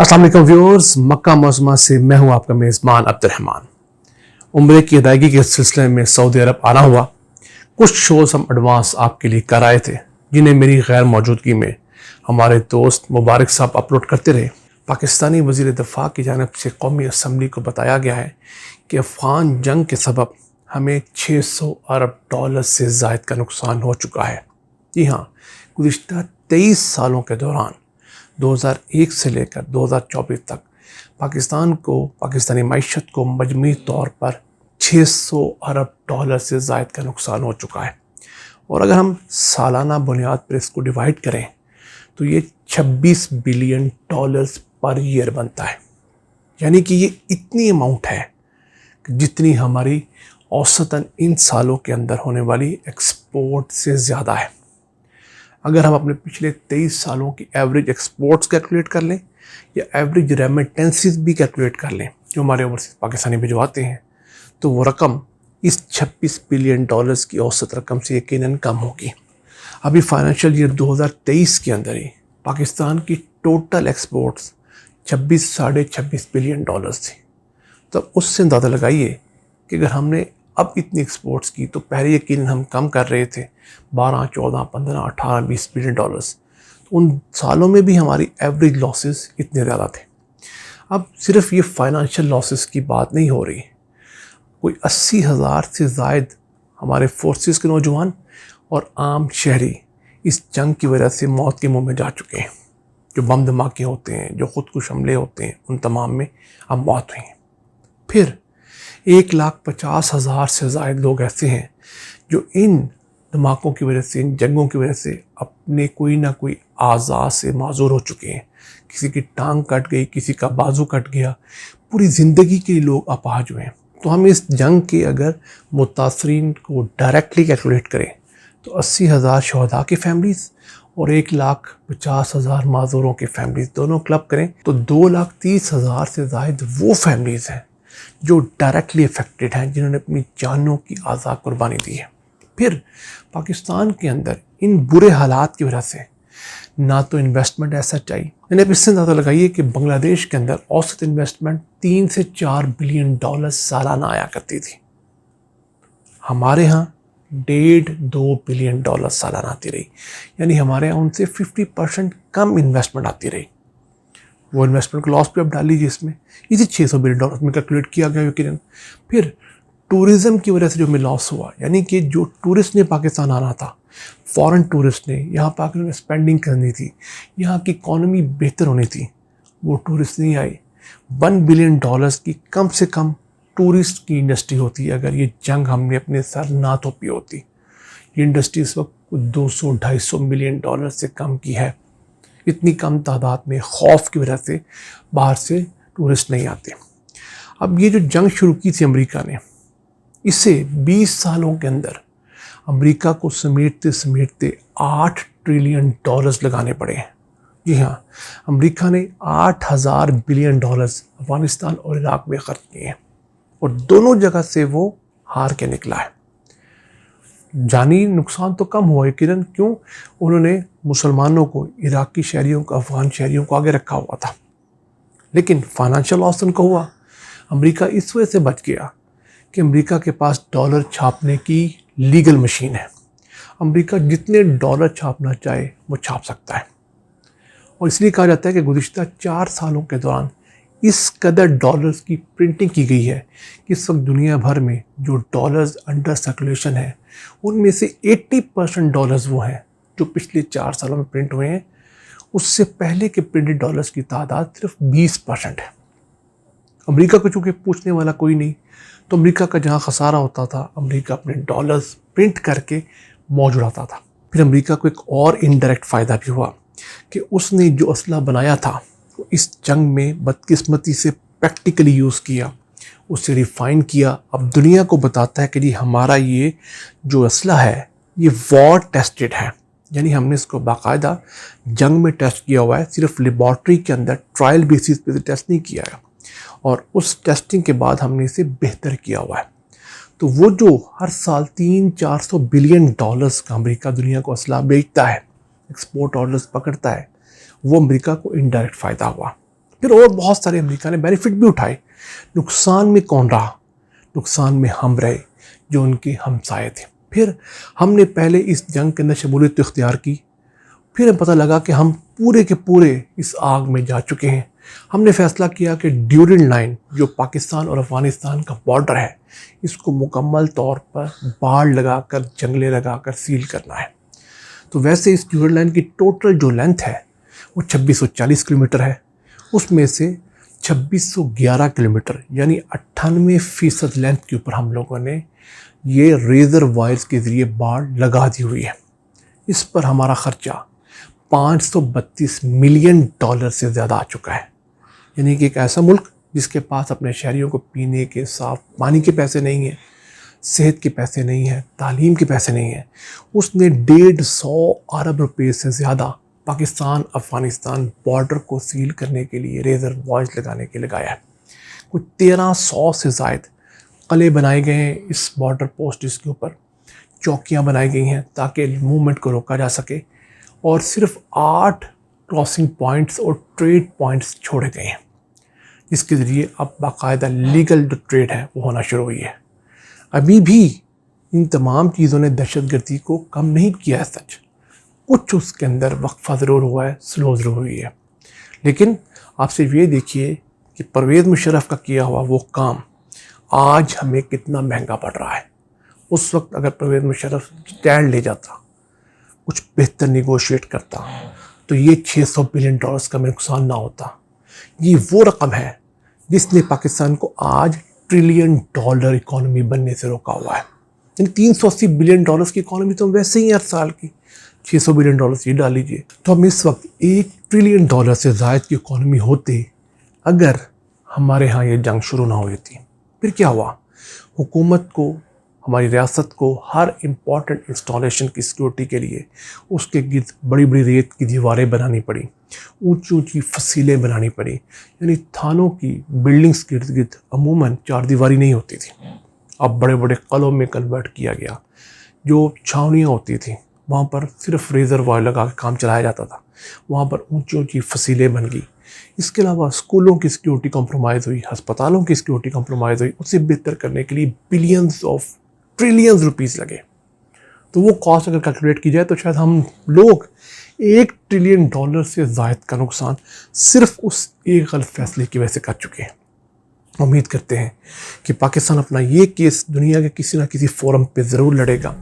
अस्सलाम वालेकुम व्यूअर्स, मक्का मौज़मा से मैं हूं आपका मेज़बान अब्दुर्रहमान। उम्रे की अदायगी के सिलसिले में सऊदी अरब आना हुआ। कुछ शोज़ हम एडवांस आपके लिए कर आए थे, जिन्हें मेरी गैर मौजूदगी में हमारे दोस्त मुबारक साहब अपलोड करते रहे। पाकिस्तानी वज़ीर दिफ़ा की जानिब से कौमी असम्बली को बताया गया है कि अफ़गान जंग के सबब हमें 600 अरब डॉलर से ज़ायद का नुकसान हो चुका है। जी हाँ, गुज़िश्ता 23 सालों के दौरान 2001 से लेकर 2024 तक पाकिस्तानी मईशत को मजमूई तौर पर 600 अरब डॉलर से ज़ायद का नुकसान हो चुका है। और अगर हम सालाना बुनियाद पर इसको डिवाइड करें तो ये 26 बिलियन डॉलर्स पर ईयर बनता है। यानी कि ये इतनी अमाउंट है कि जितनी हमारी औसतन इन सालों के अंदर होने वाली एक्सपोर्ट से ज़्यादा है। अगर हम अपने पिछले 23 सालों की एवरेज एक्सपोर्ट्स कैलकुलेट कर लें या एवरेज रेमिटेंसेस भी कैलकुलेट कर लें जो हमारे ओवरसीज़ पाकिस्तानी भिजवाते हैं, तो वो रकम इस 26 बिलियन डॉलर्स की औसत रकम से यकीनन कम होगी। अभी फाइनेंशियल ईयर 2023 के अंदर ही पाकिस्तान की टोटल एक्सपोर्ट्स 26-26.5 बिलियन डॉलर्स थी। तो उससे अंदाज़ा लगाइए कि अगर हमने अब इतनी एक्सपोर्ट्स की तो पहले यकीन हम कम कर रहे थे 12, 14, 15, 18, 20 बिलियन डॉलर्स। तो उन सालों में भी हमारी एवरेज लॉसेस इतने ज़्यादा थे। अब सिर्फ ये फाइनेंशियल लॉसेस की बात नहीं हो रही, कोई 80,000 से ज़ायद हमारे फोर्सेस के नौजवान और आम शहरी इस जंग की वजह से मौत के मुंह में जा चुके हैं। जो बम धमाके होते हैं, जो खुदकुश हमले होते हैं, उन तमाम में अब मौत हुई है। फिर 1,50,000 से ज़ायद लोग ऐसे हैं जो इन धमाकों की वजह से, इन जंगों की वजह से अपने कोई ना कोई आज़ा से माजूर हो चुके हैं। किसी की टांग कट गई, किसी का बाजू कट गया, पूरी ज़िंदगी के लोग अपाहज हुए हैं। तो हम इस जंग के अगर मुतासरीन को डायरेक्टली कैलकुलेट करें तो 80,000 शहदा की फैमिलीज़ और 1,50,000 माजूरों की फैमिलीज़ दोनों क्लब करें तो 2,30,000 से ज़ायद वो फैमिलीज़ हैं जो डायरेक्टली अफेक्टेड हैं, जिन्होंने अपनी जानों की आज़ाद कुर्बानी दी है। फिर पाकिस्तान के अंदर इन बुरे हालात की वजह से ना तो इन्वेस्टमेंट ऐसा चाहिए। मैंने इससे अंदाज़ा लगाइए कि बांग्लादेश के अंदर औसत इन्वेस्टमेंट 3 से 4 बिलियन डॉलर सालाना आया करती थी। हमारे यहाँ 1.5-2 बिलियन डॉलर सालाना आती रही। यानी हमारे यहाँ उनसे 50% कम इन्वेस्टमेंट आती रही। वो इन्वेस्टमेंट को लॉस पे अब डाल लीजिए, इसमें इसी 600 बिलियन डॉलर में कैलकुलेट किया गया यकीनन। फिर टूरिज़्म की वजह से जो हमें लॉस हुआ, यानी कि जो टूरिस्ट ने पाकिस्तान आना था, फॉरेन टूरिस्ट ने यहाँ पाकिस्तान में स्पेंडिंग करनी थी, यहाँ की इकॉनमी बेहतर होनी थी, वो टूरिस्ट नहीं आई। 1 बिलियन डॉलर्स की कम से कम टूरिस्ट की इंडस्ट्री होती है अगर ये जंग हमने अपने सर ना थोपी होती। ये इंडस्ट्री इस वक्त 200-250 मिलियन डॉलर से कम की है। इतनी कम तादाद में खौफ की वजह से बाहर से टूरिस्ट नहीं आते। अब ये जो जंग शुरू की थी अमेरिका ने, इसे 20 सालों के अंदर अमेरिका को समेटते समेटते 8 ट्रिलियन डॉलर्स लगाने पड़े हैं। जी हाँ, अमेरिका ने 8,000 बिलियन डॉलर्स अफगानिस्तान और इराक में खर्च किए हैं और दोनों जगह से वो हार के निकला है। जानी नुकसान तो कम हुआ यकीनन, क्यों? उन्होंने मुसलमानों को, इराकी शहरियों को, अफ़गान शहरियों को आगे रखा हुआ था, लेकिन फाइनेंशियल लॉस उनको हुआ। अमेरिका इस वजह से बच गया कि अमेरिका के पास डॉलर छापने की लीगल मशीन है। अमेरिका जितने डॉलर छापना चाहे वो छाप सकता है और इसलिए कहा जाता है कि गुज़िश्ता 4 सालों के दौरान इस कदर डॉलर्स की प्रिंटिंग की गई है कि इस वक्त दुनिया भर में जो डॉलर्स अंडर सर्कुलेशन है उनमें से 80% डॉलर्स वो हैं जो पिछले 4 सालों में प्रिंट हुए हैं। उससे पहले के प्रिंटेड डॉलर्स की तादाद सिर्फ 20% है। अमेरिका को चूँकि पूछने वाला कोई नहीं, तो अमेरिका का जहाँ खसारा होता था, अमेरिका अपने डॉलर्स प्रिंट करके मौज उड़ाता था। फिर अमेरिका को एक और इनडायरेक्ट फ़ायदा भी हुआ कि उसने जो असला बनाया था वो इस जंग में बदकिस्मती से प्रैक्टिकली यूज़ किया, उसे रिफ़ाइन किया। अब दुनिया को बताता है कि जी हमारा ये जो असला है ये वॉर टेस्टेड है, यानी हमने इसको बाकायदा जंग में टेस्ट किया हुआ है, सिर्फ लेबॉर्ट्री के अंदर ट्रायल बेसिस पे टेस्ट नहीं किया है और उस टेस्टिंग के बाद हमने इसे बेहतर किया हुआ है। तो वो जो हर साल 300-400 बिलियन डॉलर्स का अमेरिका दुनिया को असला बेचता है, एक्सपोर्ट ऑर्डर्स पकड़ता है, वो अमेरिका को इनडायरेक्ट फ़ायदा हुआ। फिर और बहुत सारे अमेरिका ने बेनिफिट भी उठाए। नुकसान में कौन रहा? नुकसान में हम रहे जो उनके हमसाए थे। फिर हमने पहले इस जंग के अंदर शमूलियत इख्तियार की, फिर हमें पता लगा कि हम पूरे के पूरे इस आग में जा चुके हैं। हमने फैसला किया कि ड्यूरिंग लाइन जो पाकिस्तान और अफ़गानिस्तान का बॉर्डर है, इसको मुकम्मल तौर पर बाड़ लगाकर, जंगले लगाकर सील करना है। तो वैसे इस ड्यूरिंग लाइन की टोटल जो लेंथ है वो 2640 किलोमीटर है। उसमें से 2611 किलोमीटर यानी 98% लेंथ के ऊपर हम लोगों ने ये रेजर वायर्स के ज़रिए बाड़ लगा दी हुई है। इस पर हमारा ख़र्चा 532 मिलियन डॉलर से ज़्यादा आ चुका है। यानी कि एक ऐसा मुल्क जिसके पास अपने शहरियों को पीने के साफ पानी के पैसे नहीं हैं, सेहत के पैसे नहीं हैं, तालीम के पैसे नहीं हैं, उसने 150 अरब रुपए से ज़्यादा पाकिस्तान अफ़गानिस्तान बॉर्डर को सील करने के लिए, रेजर वायर्स लगाने के लगाया है। कुछ 1300 से ज़ायद कले बनाए गए हैं इस बॉर्डर पोस्ट के ऊपर, चौकियाँ बनाई गई हैं ताकि मूवमेंट को रोका जा सके, और सिर्फ 8 क्रॉसिंग पॉइंट्स और ट्रेड पॉइंट्स छोड़े गए हैं, जिसके ज़रिए अब बाकायदा लीगल जो ट्रेड है वो होना शुरू हुई है। अभी भी इन तमाम चीज़ों ने दहशतगर्दी को कम नहीं किया है, सच कुछ उसके अंदर वक्फा ज़रूर हुआ है, स्लो ज़रूर हुई है। लेकिन आप सिर्फ ये देखिए कि परवेज़ मुशर्रफ का किया हुआ वो काम आज हमें कितना महंगा पड़ रहा है। उस वक्त अगर परवेज़ मुशर्रफ स्टैंड ले जाता, कुछ बेहतर निगोशिएट करता, तो ये 600 बिलियन डॉलर्स का नुकसान ना होता। ये वो रकम है जिसने पाकिस्तान को आज ट्रिलियन डॉलर इकॉनमी बनने से रोका हुआ है। यानी 380 बिलियन डॉलर्स की इकॉनमी तो वैसे ही हर साल की 600 बिलियन डॉलर्स ये डाल लीजिए, तो हम इस वक्त 1 ट्रिलियन डॉलर से ज़ायद की इकॉनमी होते अगर हमारे यहाँ ये जंग शुरू ना हुई थी। फिर क्या हुआ? हुकूमत को, हमारी रियासत को हर इम्पॉर्टेंट इंस्टॉलेशन की सिक्योरिटी के लिए उसके गिर्द बड़ी बड़ी रेत की दीवारें बनानी पड़ी, ऊंची ऊंची फसीलें बनानी पड़ी। यानी थानों की बिल्डिंग्स के इर्द गिर्द अमूमन चार दीवारी नहीं होती थी, अब बड़े बड़े कलों में कन्वर्ट किया गया। जो छावनियाँ होती थी वहाँ पर सिर्फ रेजर वायर लगा के काम चलाया जाता था, वहाँ पर ऊंची ऊंची फसीलें बन गई। इसके अलावा स्कूलों की सिक्योरिटी कॉम्प्रोमाइज़ हुई, अस्पतालों की सिक्योरिटी कॉम्प्रोमाइज़ हुई। उसे बेहतर करने के लिए बिलियंस ऑफ ट्रिलियंस रुपीस लगे। तो वो कॉस्ट अगर कैलकुलेट की जाए तो शायद हम लोग 1 ट्रिलियन डॉलर से ज़ायद का नुकसान सिर्फ उस एक गलत फैसले की वजह से कर चुके हैं। उम्मीद करते हैं कि पाकिस्तान अपना ये केस दुनिया के किसी ना किसी फोरम पे ज़रूर लड़ेगा।